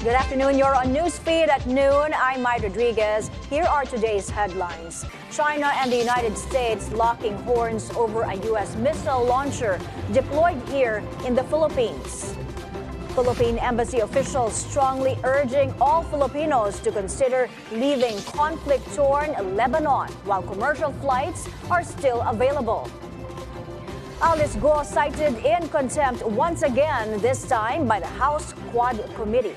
Good afternoon. You're on Newsfeed at noon. I'm Mai Rodriguez. Here are today's headlines. China and the United States locking horns over a U.S. missile launcher deployed here in the Philippines. Philippine Embassy officials strongly urging all Filipinos to consider leaving conflict-torn Lebanon while commercial flights are still available. Alice Guo cited in contempt once again, this time by the House Quad Committee.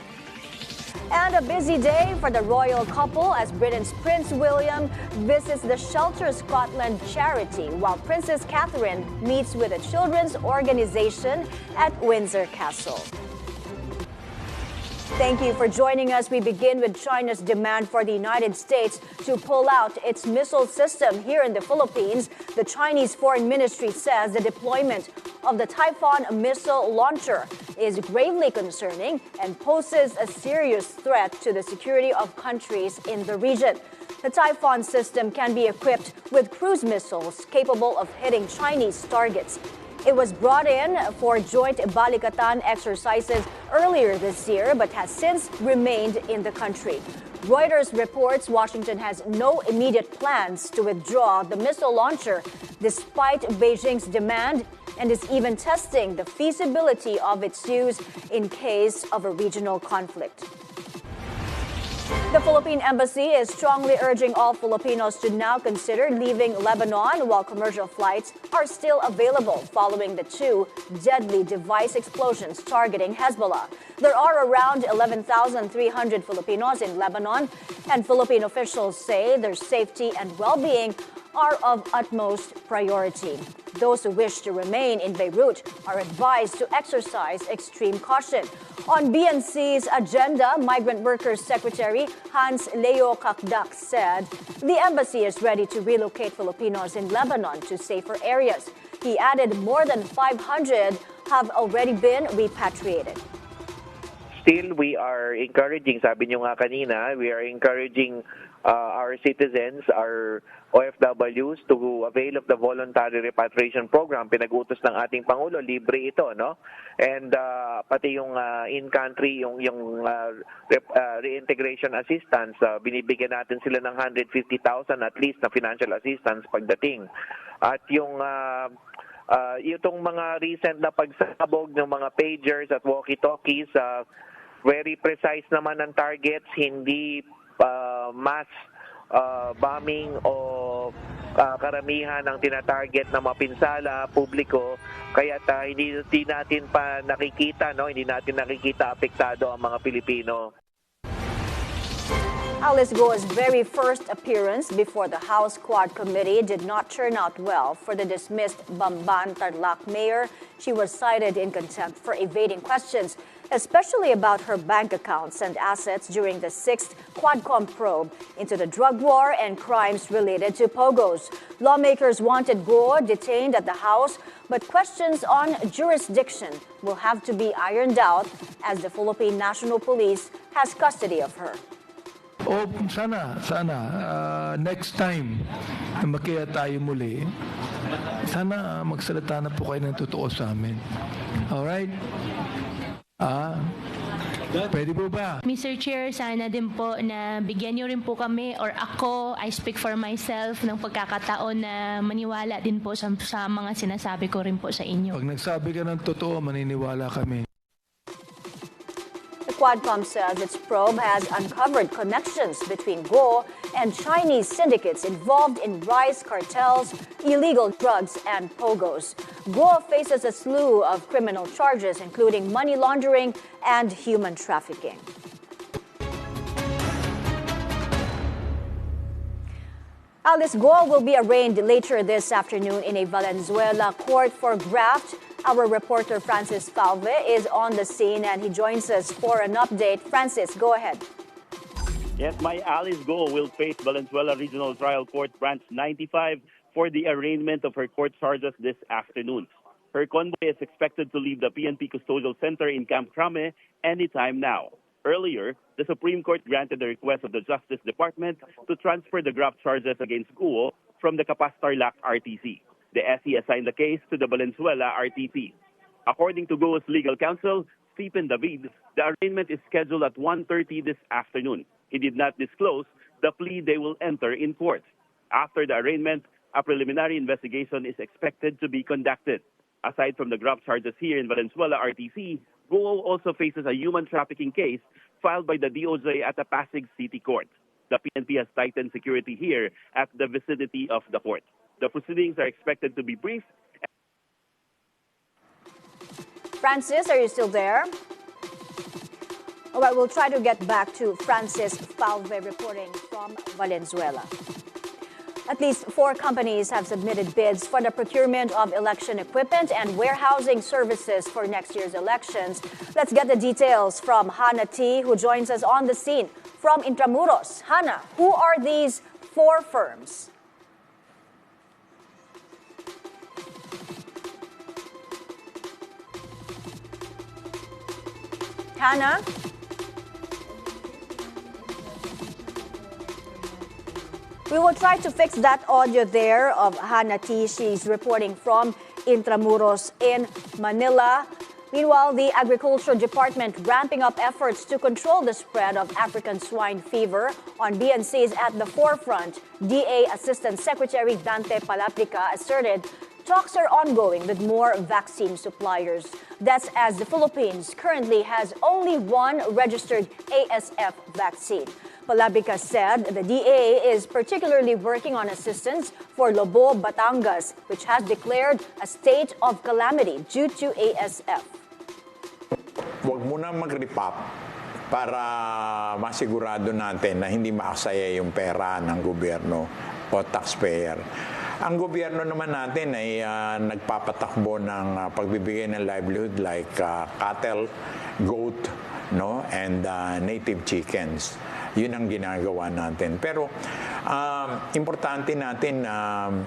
And a busy day for the royal couple as Britain's Prince William visits the Shelter Scotland charity while Princess Catherine meets with a children's organization at Windsor Castle. Thank you for joining us. We begin with China's demand for the United States to pull out its missile system here in the Philippines. The Chinese Foreign Ministry says the deployment of the Typhoon missile launcher is gravely concerning and poses a serious threat to the security of countries in the region. The Typhoon system can be equipped with cruise missiles capable of hitting Chinese targets. It was brought in for joint Balikatan exercises earlier this year, but has since remained in the country. Reuters reports Washington has no immediate plans to withdraw the missile launcher despite Beijing's demand and is even testing the feasibility of its use in case of a regional conflict. The Philippine Embassy is strongly urging all Filipinos to now consider leaving Lebanon while commercial flights are still available following the two deadly device explosions targeting Hezbollah. There are around 11,300 Filipinos in Lebanon, and Philippine officials say their safety and well-being are of utmost priority. Those who wish to remain in Beirut are advised to exercise extreme caution. On BNC's agenda, Migrant Workers Secretary Hans Leo Kakdak said the embassy is ready to relocate Filipinos in Lebanon to safer areas. He added more than 500 have already been repatriated. Still, we are encouraging, sabi niyo nga kanina, we are encouraging our citizens, our OFWs to avail of the voluntary repatriation program. Pinag-utos ng ating Pangulo, libre ito, no? And pati yung in-country, yung reintegration assistance, binibigyan natin sila ng 150,000 at least na financial assistance pagdating. At yung itong mga recent na pagsabog ng mga pagers at walkie-talkies, very precise naman ang targets, hindi mass bombing o karamihan ng tinatarget na mapinsala publiko, kaya hindi natin pa nakikita, no? Hindi natin nakikita apektado ang mga Pilipino. Alice Guo's very first appearance before the House Quad Committee did not turn out well for the dismissed Bamban Tarlac mayor. She was cited in contempt for evading questions, especially about her bank accounts and assets during the 6th Quadcom probe into the drug war and crimes related to pogos. Lawmakers wanted Guo detained at the House, but questions on jurisdiction will have to be ironed out as the Philippine National Police has custody of her. O sana next time na makita tayo muli, sana magsalita na po kayo ng totoo sa amin. Alright? Pwede po ba? Mr. Chair, sana din po na bigyan niyo rin po kami, or ako, I speak for myself, ng pagkakataon na maniwala din po sa mga sinasabi ko rin po sa inyo. Pag nagsabi ka ng totoo, maniniwala kami. The Quadcom says its probe has uncovered connections between Guo and Chinese syndicates involved in rice cartels, illegal drugs, and pogos. Guo faces a slew of criminal charges, including money laundering and human trafficking. Alice Guo will be arraigned later this afternoon in a Valenzuela court for graft. Our reporter Francis Falve is on the scene and he joins us for an update. Francis, go ahead. Yes, my Alice Guo will face Valenzuela Regional Trial Court Branch 95 for the arraignment of her court charges this afternoon. Her convoy is expected to leave the PNP Custodial Center in Camp Crame anytime now. Earlier, the Supreme Court granted the request of the Justice Department to transfer the graft charges against Guo from the Tarlac RTC. The SC assigned the case to the Valenzuela RTP. According to Guo's legal counsel, Stephen David, the arraignment is scheduled at 1:30 this afternoon. He did not disclose the plea they will enter in court. After the arraignment, a preliminary investigation is expected to be conducted. Aside from the graft charges here in Valenzuela RTC, Guo also faces a human trafficking case filed by the DOJ at the Pasig City Court. The PNP has tightened security here at the vicinity of the court. The proceedings are expected to be brief. Francis, are you still there? All right, we'll try to get back to Francis Falve reporting from Valenzuela. At least 4 companies have submitted bids for the procurement of election equipment and warehousing services for next year's elections. Let's get the details from Hannah T, who joins us on the scene from Intramuros. Hannah, who are these 4 firms? Hannah? We will try to fix that audio there of Hannah T. She's reporting from Intramuros in Manila. Meanwhile, the Agriculture Department ramping up efforts to control the spread of African swine fever. On BNC's At the Forefront, DA Assistant Secretary Dante Palaprica asserted talks are ongoing with more vaccine suppliers. That's as the Philippines currently has only 1 registered ASF vaccine. Palabrica said the DA is particularly working on assistance for Lobo, Batangas, which has declared a state of calamity due to ASF. Huwag muna mag-rip up para masigurado natin na hindi maaksaya yung pera ng gobyerno o taxpayer. Ang gobyerno naman natin ay nagpapatakbo ng pagbibigay ng livelihood like cattle, goat, no, and native chickens. Yun ang ginagawa natin. Pero importante natin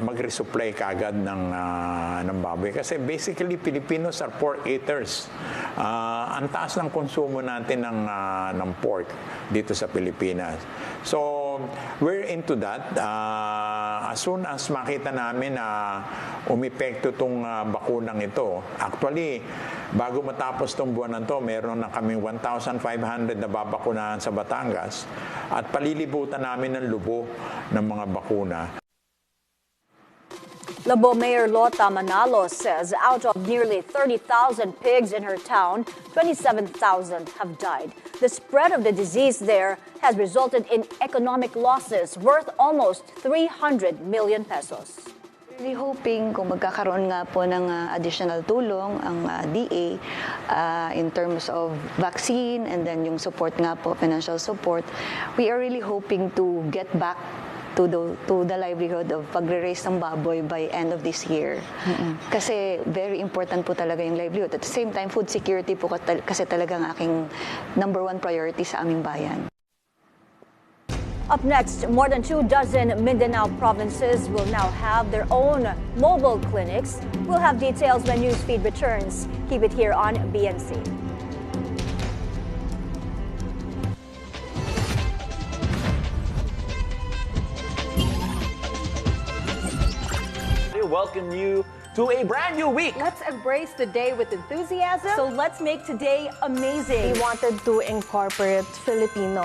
mag-resupply kagad ng baboy. Kasi basically, Filipinos are pork eaters. Ang taas ng konsumo natin ng pork dito sa Pilipinas. So, we're into that. As soon as makita namin na umepekto itong bakunang ito, actually, bago matapos itong buwan na ito, meron na kaming 1,500 na babakunahan sa Batangas at palilibutan namin ng lubo ng mga bakuna. Lobo Mayor Lota Manalo says out of nearly 30,000 pigs in her town, 27,000 have died. The spread of the disease there has resulted in economic losses worth almost 300 million pesos. Really hoping kung magkakaroon nga po ng additional tulong ang DA in terms of vaccine and then yung support nga po, financial support, we are really hoping to get back to the livelihood of pagre-raise ng baboy by end of this year. Kasi very important po talaga yung livelihood. At the same time, food security po kasi talagang aking number 1 priority sa aming bayan. Up next, more than 24 Mindanao provinces will now have their own mobile clinics. We'll have details when Newsfeed returns. Keep it here on BNC. Welcome you to a brand new week. Let's embrace the day with enthusiasm. So let's make today amazing. We wanted to incorporate Filipino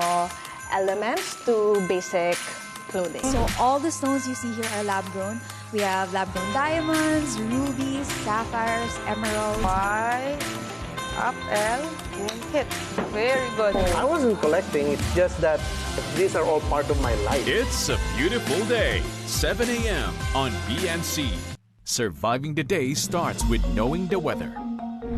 elements to basic clothing. So all the stones you see here are lab-grown. We have lab-grown diamonds, rubies, sapphires, emeralds. Y, up, L, and hit. Very good. I wasn't collecting, it's just that these are all part of my life. It's a beautiful day, 7 a.m. on BNC. Surviving the day starts with knowing the weather.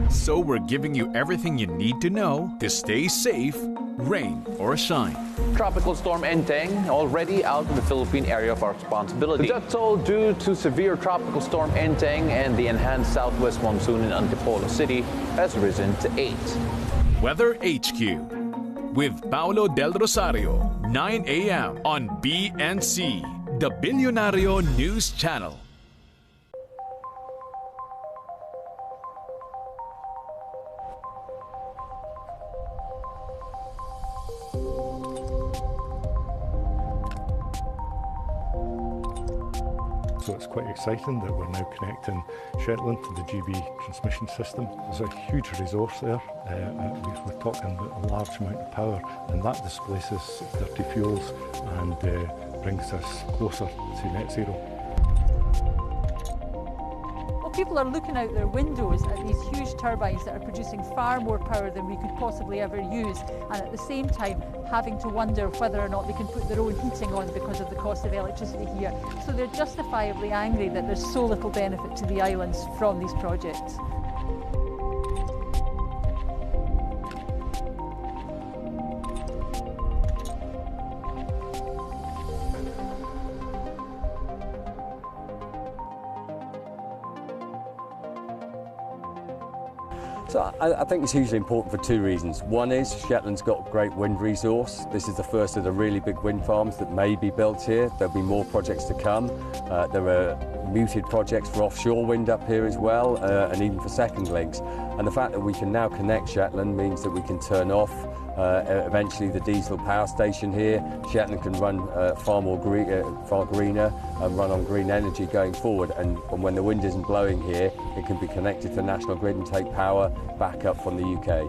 So we're giving you everything you need to know to stay safe, rain or shine. Tropical storm Enteng already out of the Philippine area of our responsibility. The death toll due to severe tropical storm Enteng and the enhanced southwest monsoon in Antipolo City has risen to 8. Weather HQ with Paulo Del Rosario, 9 a.m. on BNC, the Bilyonaryo News Channel. So it's quite exciting that we're now connecting Shetland to the GB transmission system. There's a huge resource there. We're talking about a large amount of power, and that displaces dirty fuels and brings us closer to net zero. People are looking out their windows at these huge turbines that are producing far more power than we could possibly ever use, and at the same time having to wonder whether or not they can put their own heating on because of the cost of electricity here. So they're justifiably angry that there's so little benefit to the islands from these projects. So I think it's hugely important for two reasons. One is Shetland's got great wind resource. This is the first of the really big wind farms that may be built here. There'll be more projects to come. There are mooted projects for offshore wind up here as well, and even for second links. And the fact that we can now connect Shetland means that we can turn off eventually the diesel power station here. Shetland can run far greener and run on green energy going forward. And when the wind isn't blowing here, it can be connected to the national grid and take power back up from the UK.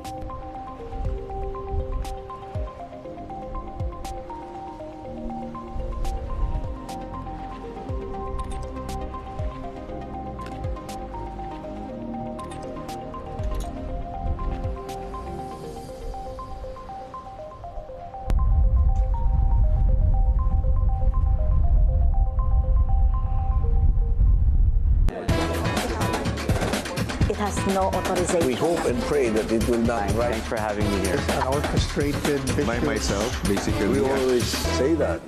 No authorization. We hope and pray that it will not. Thanks for having me here. It's an orchestrated By myself, basically. We always say that.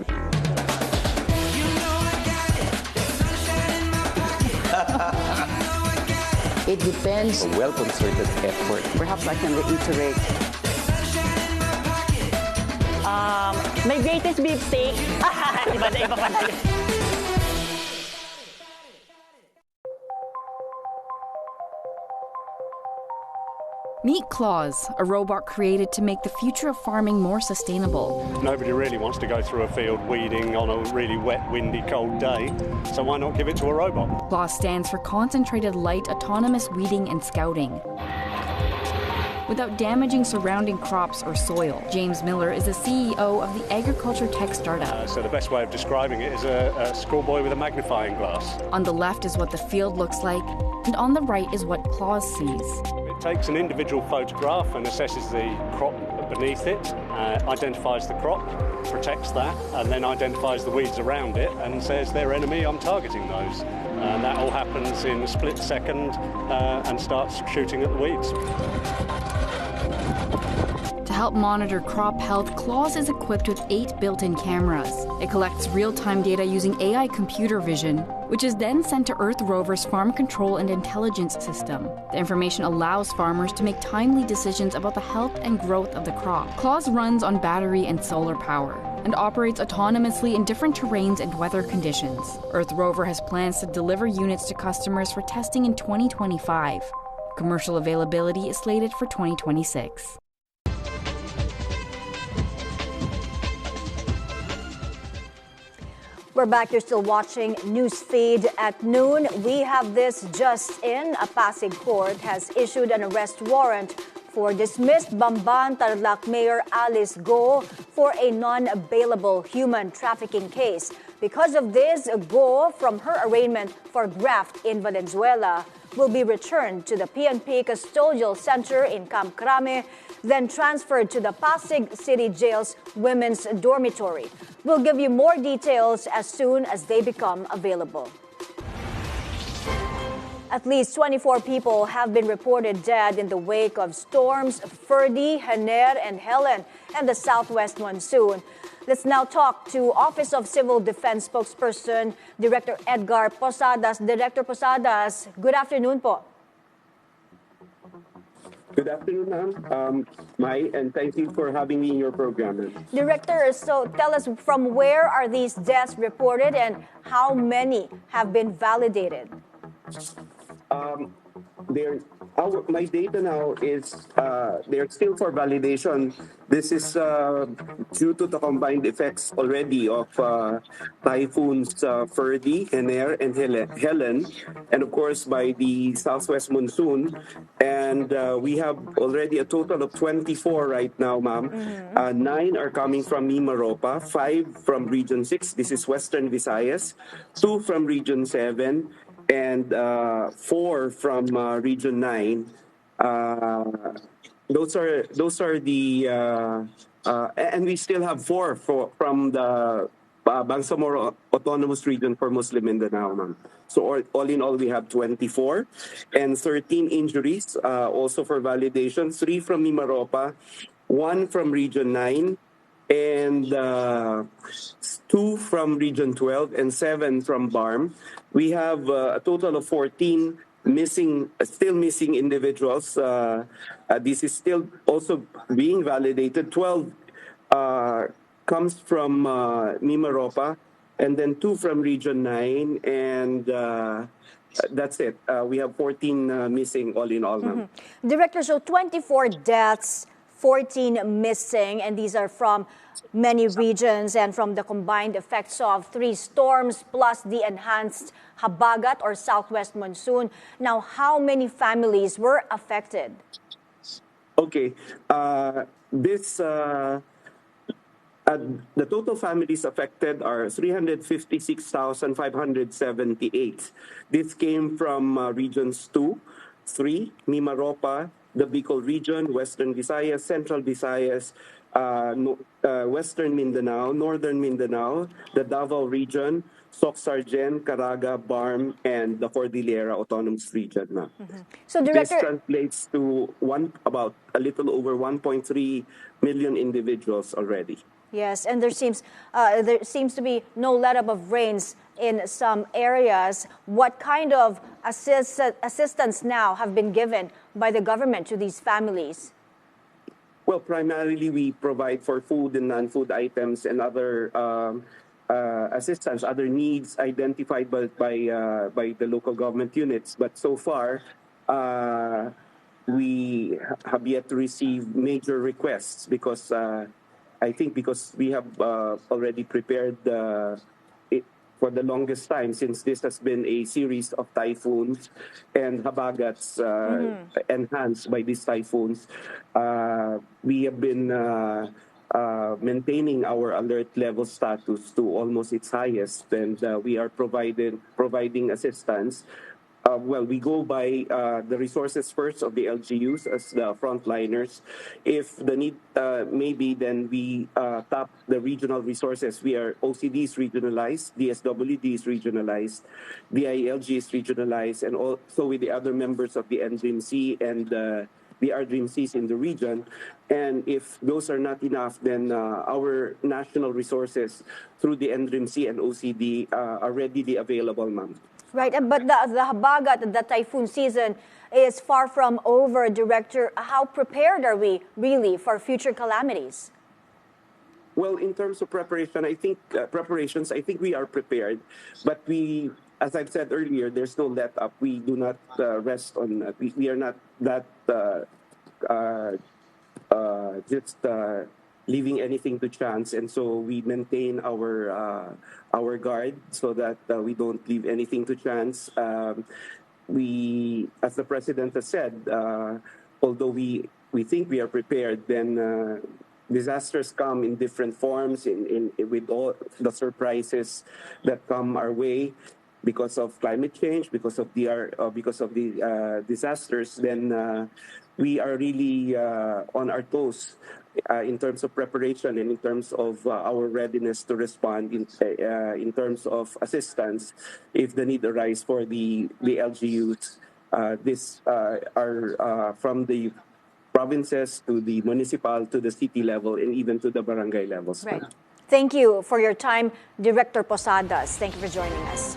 It depends. A well-concerted effort. Perhaps I can reiterate. My greatest beefsteak. Iba na, iba pa na. Meet Claus, a robot created to make the future of farming more sustainable. Nobody really wants to go through a field weeding on a really wet, windy, cold day, so why not give it to a robot? Claus stands for Concentrated Light Autonomous Weeding and Scouting. Without damaging surrounding crops or soil. James Miller is the CEO of the agriculture tech startup. So the best way of describing it is a schoolboy with a magnifying glass. On the left is what the field looks like, and on the right is what Claus sees. It takes an individual photograph and assesses the crop beneath it, identifies the crop, protects that, and then identifies the weeds around it and says, "They're enemy, I'm targeting those." And that all happens in a split second and starts shooting at the weeds. To help monitor crop health, Claus is equipped with 8 built-in cameras. It collects real-time data using AI computer vision, which is then sent to Earth Rover's Farm Control and Intelligence System. The information allows farmers to make timely decisions about the health and growth of the crop. Claus runs on battery and solar power and operates autonomously in different terrains and weather conditions. Earth Rover has plans to deliver units to customers for testing in 2025. Commercial availability is slated for 2026. We're back. You're still watching Newsfeed at noon. We have this just in. A Pasig court has issued an arrest warrant for dismissed Bamban Tarlac Mayor Alice Guo for a non-bailable human trafficking case. Because of this, Guo, from her arraignment for graft in Valenzuela, will be returned to the PNP Custodial Center in Camp Crame, then transferred to the Pasig City Jail's women's dormitory. We'll give you more details as soon as they become available. At least 24 people have been reported dead in the wake of storms Ferdy, Haner, and Helen and the southwest monsoon. Let's now talk to Office of Civil Defense spokesperson, Director Edgar Posadas. Director Posadas, good afternoon po. Good afternoon, ma'am. Mai, and thank you for having me in your program. Director, so tell us, from where are these deaths reported and how many have been validated? my data now is they're still for validation. This is due to the combined effects already of typhoons Ferdy, Hener, and Helen, and of course by the southwest monsoon. And we have already a total of 24 right now, ma'am. 9 are coming from Mimaropa, 5 from Region 6, this is Western Visayas, 2 from Region 7, and 4 from Region 9. Those are the and we still have 4 from the Bangsamoro Autonomous Region for Muslim Mindanao, ma'am. So all in all, we have 24 and 13 injuries also for validation. 3 from Mimaropa, 1 from Region 9, and 2 from Region 12, and 7 from BARM. We have a total of 14 still missing individuals. This is still also being validated. 12 comes from Mimaropa, and then 2 from Region 9, and that's it. We have 14 missing all in all. Director, so 24 deaths, 14 missing, and these are from many regions and from the combined effects of 3 storms plus the enhanced habagat or southwest monsoon. Now, how many families were affected? Okay, the total families affected are 356,578. This came from regions 2, 3, Mimaropa, the Bicol region, Western Visayas, Central Visayas, Western Mindanao, Northern Mindanao, the Davao region, Soc-Sargen, Caraga, BARM, and the Cordillera Autonomous Region. So, Director, this translates to about a little over 1.3 million individuals already. Yes, and there seems to be no let-up of rains in some areas. What kind of assistance now have been given by the government to these families? Well, primarily we provide for food and non-food items and other assistance, other needs identified by the local government units. But so far, we have yet to receive major requests because I think because we have already prepared it for the longest time, since this has been a series of typhoons and habagats enhanced by these typhoons. We have been maintaining our alert level status to almost its highest, and we are providing assistance. We go by the resources first of the LGUs as the frontliners. If the need may be, then we tap the regional resources. We are OCD is regionalized, DSWD is regionalized, DILG is regionalized, and also with the other members of the NDRIMC and the RDRIMCs in the region. And if those are not enough, then our national resources through the NDRIMC and OCD are readily available, ma'am. Right, but the habagat, the typhoon season is far from over, Director. How prepared are we really for future calamities? Well, in terms of preparation, I think I think we are prepared, but we, as I've said earlier, there's no let up. We do not rest on. We are not that just leaving anything to chance, and so we maintain our guard so that we don't leave anything to chance. We, as the President has said, although we think we are prepared, then disasters come in different forms, with all the surprises that come our way because of climate change, because of the disasters. Then we are really on our toes in terms of preparation and in terms of our readiness to respond in terms of assistance if the need arises for the LGUs. These are from the provinces to the municipal, to the city level, and even to the barangay levels. Right. Thank you for your time, Director Posadas. Thank you for joining us.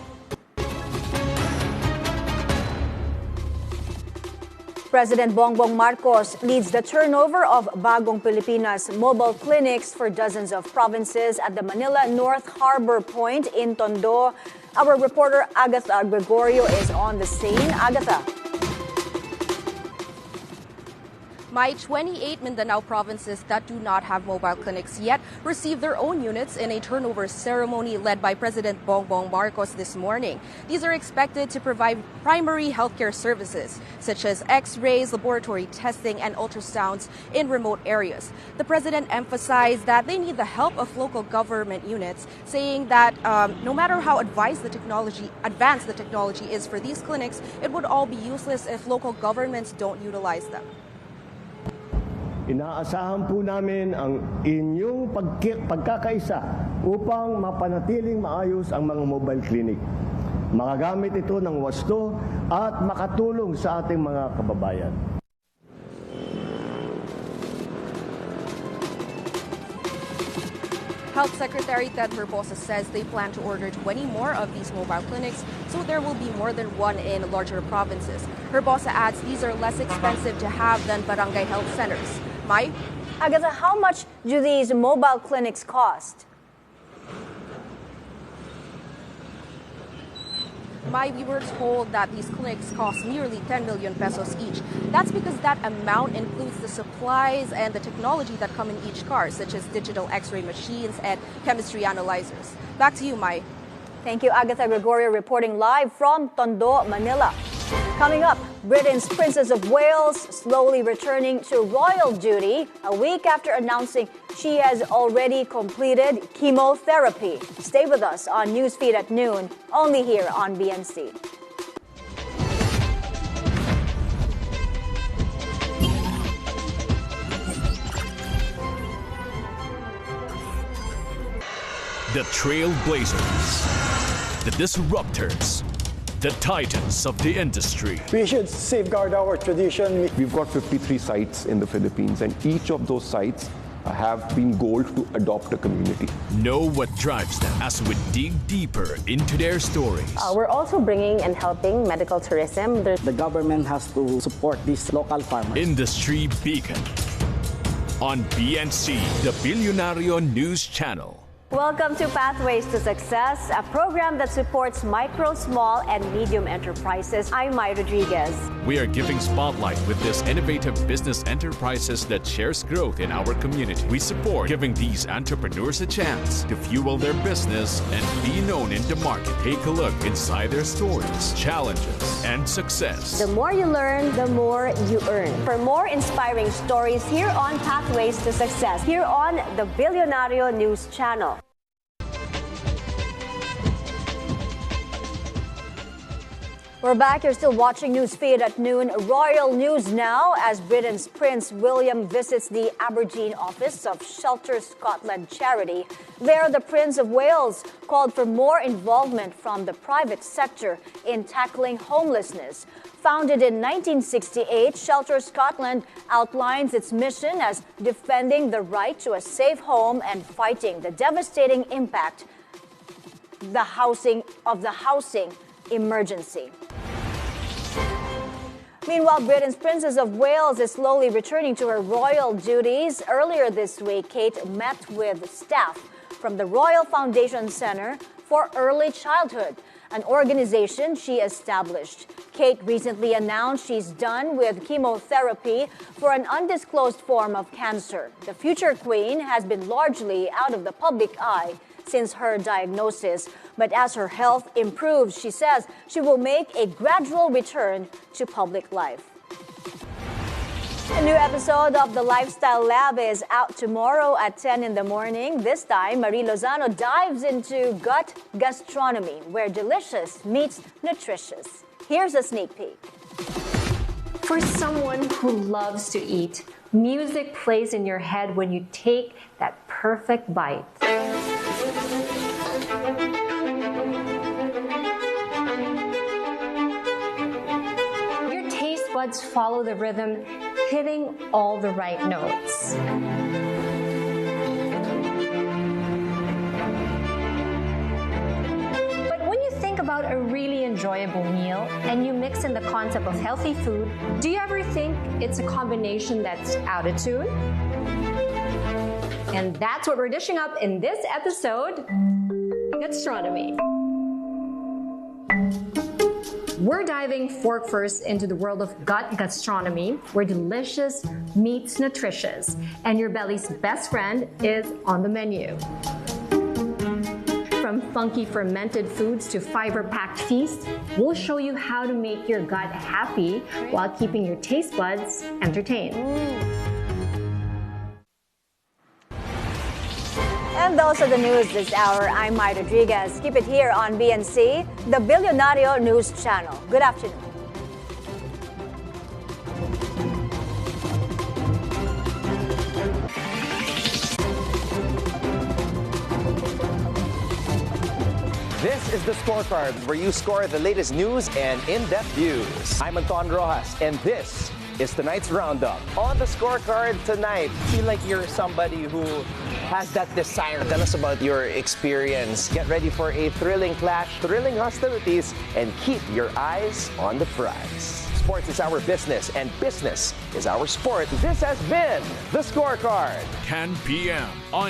President Bongbong Marcos leads the turnover of Bagong Pilipinas mobile clinics for dozens of provinces at the Manila North Harbor Point in Tondo. Our reporter Agatha Gregorio is on the scene. Agatha. My 28 Mindanao provinces that do not have mobile clinics yet received their own units in a turnover ceremony led by President Bongbong Marcos this morning. These are expected to provide primary healthcare services, such as x-rays, laboratory testing, and ultrasounds in remote areas. The president emphasized that they need the help of local government units, saying that no matter how advanced the technology is for these clinics, it would all be useless if local governments don't utilize them. Inaasahan po namin ang inyong pagkakaisa upang mapanatiling maayos ang mga mobile clinic. Magagamit ito ng wasto at makatulong sa ating mga kababayan. Health Secretary Ted Herbosa says they plan to order 20 more of these mobile clinics, so there will be more than one in larger provinces. Herbosa adds these are less expensive to have than barangay health centers. Mai? Agatha, how much do these mobile clinics cost? Mai, we were told that these clinics cost nearly 10 million pesos each. That's because that amount includes the supplies and the technology that come in each car, such as digital x-ray machines and chemistry analyzers. Back to you, Mai. Thank you, Agatha Gregorio, reporting live from Tondo, Manila. Coming up, Britain's Princess of Wales slowly returning to royal duty a week after announcing she has already completed chemotherapy. Stay with us on Newsfeed at noon, only here on BNC. The trailblazers, the disruptors, the titans of the industry. We should safeguard our tradition. We've got 53 sites in the Philippines, and each of those sites have been goaled to adopt a community. Know what drives them as we dig deeper into their stories. We're also bringing and helping medical tourism. The government has to support these local farmers. Industry Beacon on BNC, the Bilyonaryo News Channel. Welcome to Pathways to Success, a program that supports micro, small, and medium enterprises. I'm Mai Rodriguez. We are giving spotlight with these innovative business enterprises that shares growth in our community. We support giving these entrepreneurs a chance to fuel their business and be known in the market. Take a look inside their stories, challenges, and success. The more you learn, the more you earn. For more inspiring stories here on Pathways to Success, here on the Bilyonaryo News Channel. We're back. You're still watching Newsfeed at noon. Royal news now as Britain's Prince William visits the Aberdeen office of Shelter Scotland charity. There, the Prince of Wales called for more involvement from the private sector in tackling homelessness. Founded in 1968, Shelter Scotland outlines its mission as defending the right to a safe home and fighting the devastating impact of the housing emergency. Meanwhile, Britain's Princess of Wales is slowly returning to her royal duties. Earlier this week, Kate met with staff from the Royal Foundation Center for Early Childhood, an organization she established. Kate recently announced she's done with chemotherapy for an undisclosed form of cancer. The future queen has been largely out of the public eye since her diagnosis. But as her health improves, she says she will make a gradual return to public life. A new episode of The Lifestyle Lab is out tomorrow at 10 in the morning. This time, Marie Lozano dives into gut gastronomy, where delicious meets nutritious. Here's a sneak peek. For someone who loves to eat, music plays in your head when you take that perfect bite. Your taste buds follow the rhythm, hitting all the right notes. But when you think about a really enjoyable meal and you mix in the concept of healthy food, do you ever think it's a combination that's out of tune? And that's what we're dishing up in this episode, Gastronomy. We're diving fork first into the world of gut gastronomy, where delicious meets nutritious, and your belly's best friend is on the menu. From funky fermented foods to fiber-packed feasts, we'll show you how to make your gut happy while keeping your taste buds entertained. And those are the news this hour. I'm Mai Rodriguez. Keep it here on BNC, the Bilyonaryo News Channel. Good afternoon. This is the Scorecard, where you score the latest news and in-depth views. I'm Anton Rojas, and this is tonight's roundup. On the Scorecard tonight, feel like you're somebody who has that desire. Tell us about your experience. Get ready for a thrilling clash, thrilling hostilities, and keep your eyes on the prize. Sports is our business, and business is our sport. This has been the Scorecard. 10 p.m. on